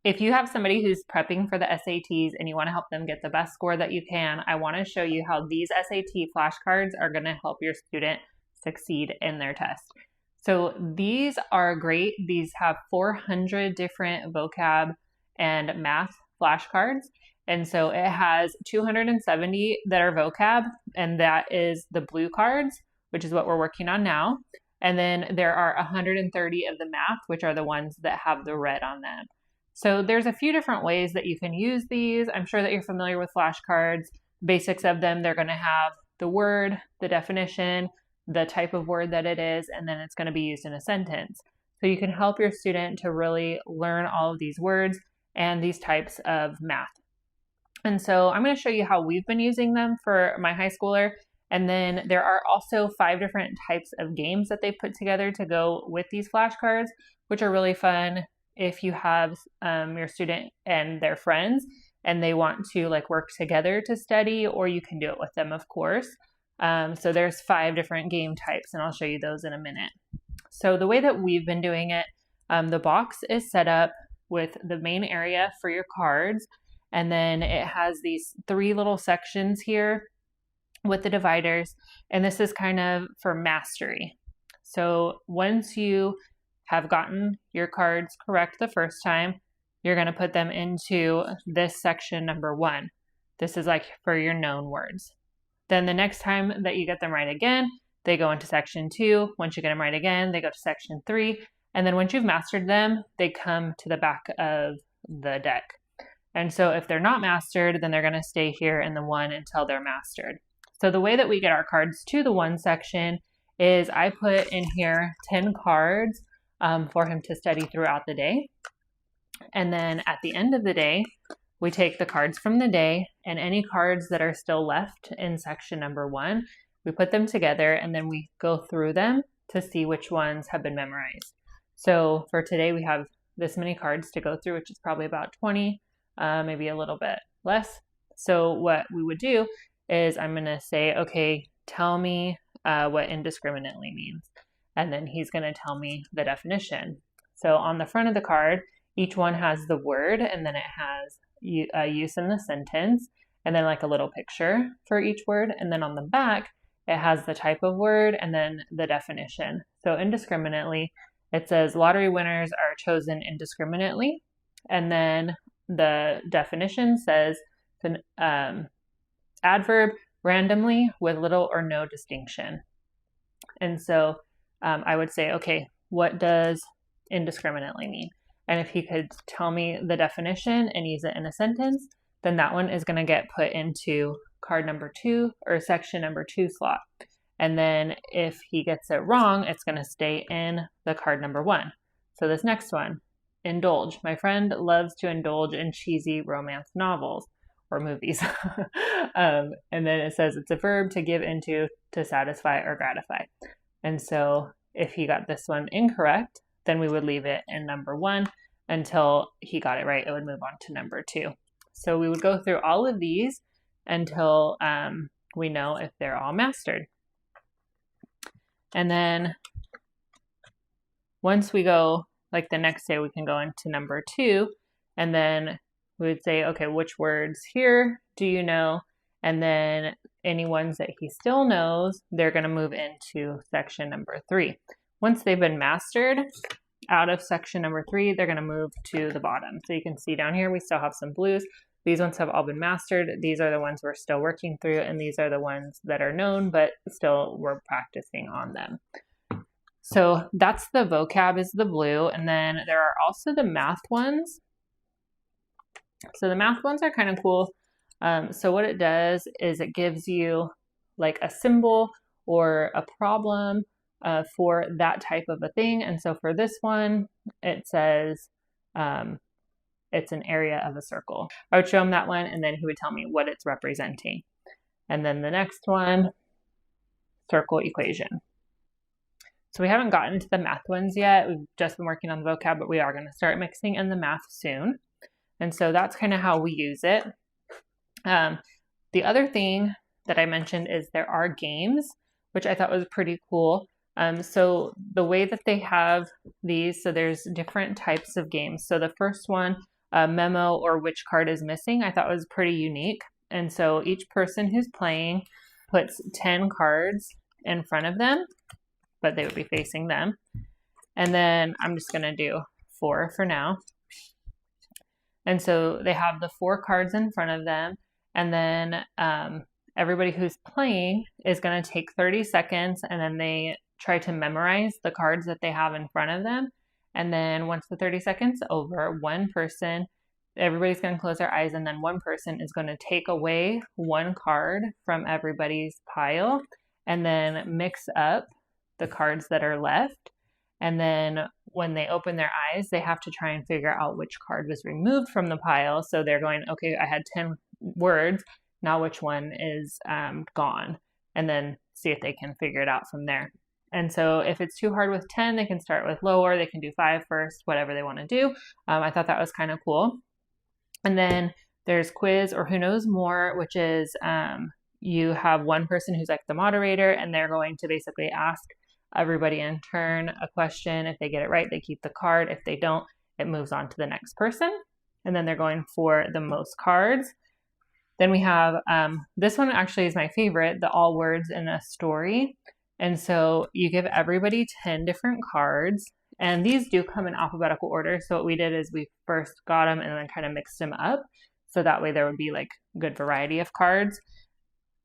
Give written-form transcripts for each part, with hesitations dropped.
If you have somebody who's prepping for the SATs and you want to help them get the best score that you can, I want to show you how these SAT flashcards are going to help your student succeed in their test. So these are great. These have 400 different vocab and math flashcards. And so it has 270 that are vocab, and that is the blue cards, which is what we're working on now. And then there are 130 of the math, which are the ones that have the red on them. So there's a few different ways that you can use these. I'm sure that you're familiar with flashcards. Basics of them, they're going to have the word, the definition, the type of word that it is, and then it's going to be used in a sentence. So you can help your student to really learn all of these words and these types of math. And so I'm going to show you how we've been using them for my high schooler. And then there are also 5 different types of games that they put together to go with these flashcards, which are really fun if you have your student and their friends and they want to like work together to study, or you can do it with them, of course. So there's 5 different game types, and I'll show you those in a minute. So the way that we've been doing it, the box is set up with the main area for your cards, and then it has these 3 little sections here with the dividers, and this is kind of for mastery. So once you have gotten your cards correct the first time, you're going to put them into this section number 1. This is like for your known words. Then the next time that you get them right again, they go into section 2. Once you get them right again, they go to section 3. And then once you've mastered them, they come to the back of the deck. And so if they're not mastered, then they're going to stay here in the 1 until they're mastered. So the way that we get our cards to the 1 section is I put in here 10 cards for him to study throughout the day. And then at the end of the day, we take the cards from the day and any cards that are still left in section number 1, we put them together and then we go through them to see which ones have been memorized. So for today, we have this many cards to go through, which is probably about 20, maybe a little bit less. So what we would do is I'm going to say, okay, tell me what indiscriminately means. And then he's going to tell me the definition. So on the front of the card, each one has the word, and then it has use in the sentence, and then like a little picture for each word. And then on the back, it has the type of word and then the definition. So indiscriminately, it says lottery winners are chosen indiscriminately. And then the definition says an adverb randomly with little or no distinction. And so I would say, okay, what does indiscriminately mean? And if he could tell me the definition and use it in a sentence, then that one is going to get put into card number 2 or section number 2 slot. And then if he gets it wrong, it's going to stay in the card number 1. So this next one, indulge. My friend loves to indulge in cheesy romance novels or movies. And then it says it's a verb to give into, to satisfy or gratify. And so if he got this one incorrect, then we would leave it in number 1 until he got it right. It would move on to number 2. So we would go through all of these until we know if they're all mastered. And then once we go, like the next day, we can go into number 2, and then we would say, okay, which words here do you know? And then any ones that he still knows, they're going to move into section number 3. Once they've been mastered out of section number 3, they're going to move to the bottom. So you can see down here, we still have some blues. These ones have all been mastered. These are the ones we're still working through, and these are the ones that are known, but still we're practicing on them. So that's the vocab is the blue, and then there are also the math ones. So the math ones are kind of cool. So what it does is it gives you like a symbol or a problem for that type of a thing. And so for this one, it says it's an area of a circle. I would show him that one, and then he would tell me what it's representing. And then the next one, circle equation. So we haven't gotten to the math ones yet. We've just been working on the vocab, but we are going to start mixing in the math soon. And so that's kind of how we use it. The other thing that I mentioned is there are games, which I thought was pretty cool. So the way that they have these, so there's different types of games. So the first one a memo or which card is missing, I thought was pretty unique. And so each person who's playing puts 10 cards in front of them, but they would be facing them. And then I'm just going to do 4 for now. And so they have the 4 cards in front of them. And then everybody who's playing is going to take 30 seconds, and then they try to memorize the cards that they have in front of them. And then once the 30 seconds is over, everybody's going to close their eyes, and then one person is going to take away 1 card from everybody's pile and then mix up the cards that are left. And then when they open their eyes, they have to try and figure out which card was removed from the pile. So they're going, okay, I had 10 words. Now which one is gone? And then see if they can figure it out from there. And so if it's too hard with 10, they can start with lower. They can do 5 first, whatever they want to do. I thought that was kind of cool. And then there's quiz or who knows more, which is you have one person who's like the moderator, and they're going to basically ask everybody in turn a question. If they get it right, they keep the card. If they don't, it moves on to the next person. And then they're going for the most cards. Then we have, this one actually is my favorite, the all words in a story. And so you give everybody 10 different cards, and these do come in alphabetical order. So what we did is we first got them and then kind of mixed them up. So that way there would be like good variety of cards.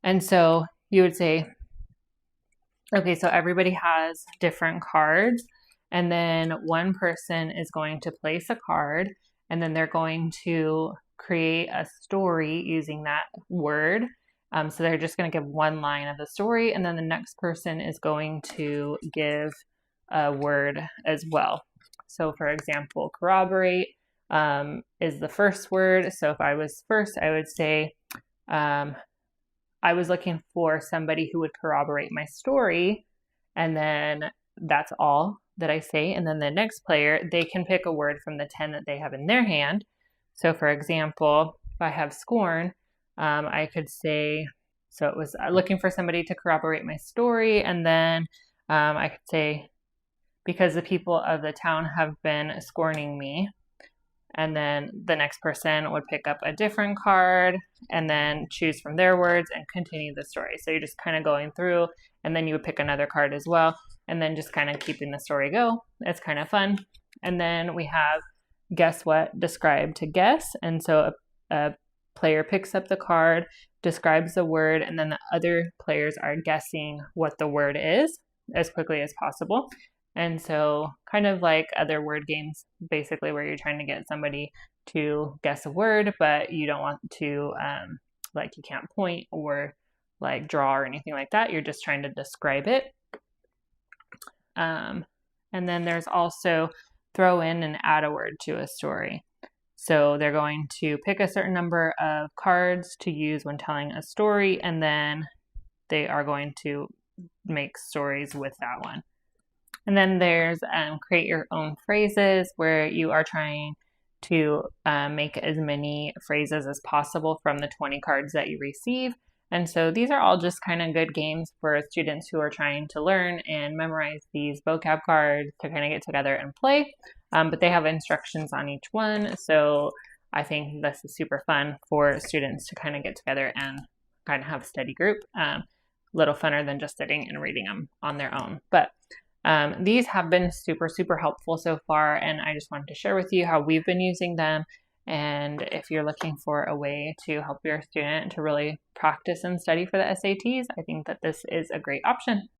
And so you would say, okay, so everybody has different cards, and then one person is going to place a card, and then they're going to create a story using that word. So they're just going to give one line of the story, and then the next person is going to give a word as well. So for example, corroborate is the first word. So if I was first, I would say, I was looking for somebody who would corroborate my story, and then that's all that I say. And then the next player, they can pick a word from the 10 that they have in their hand. So for example, if I have scorn, I could say, so it was looking for somebody to corroborate my story, and then I could say, because the people of the town have been scorning me. And then the next person would pick up a different card and then choose from their words and continue the story. So you're just kind of going through, and then you would pick another card as well, and then just kind of keeping the story go. It's kind of fun. And then we have guess what, describe to guess. And so a player picks up the card, describes the word, and then the other players are guessing what the word is as quickly as possible. And so kind of like other word games, basically, where you're trying to get somebody to guess a word, but you don't want to, like you can't point or like draw or anything like that. You're just trying to describe it. And then there's also throw in and add a word to a story. So they're going to pick a certain number of cards to use when telling a story, and then they are going to make stories with that one. And then there's create your own phrases, where you are trying to make as many phrases as possible from the 20 cards that you receive. And so these are all just kind of good games for students who are trying to learn and memorize these vocab cards to kind of get together and play. But they have instructions on each one. So I think this is super fun for students to kind of get together and kind of have a study group. A little funner than just sitting and reading them on their own. But these have been super, super helpful so far, and I just wanted to share with you how we've been using them. And if you're looking for a way to help your student to really practice and study for the SATs, I think that this is a great option.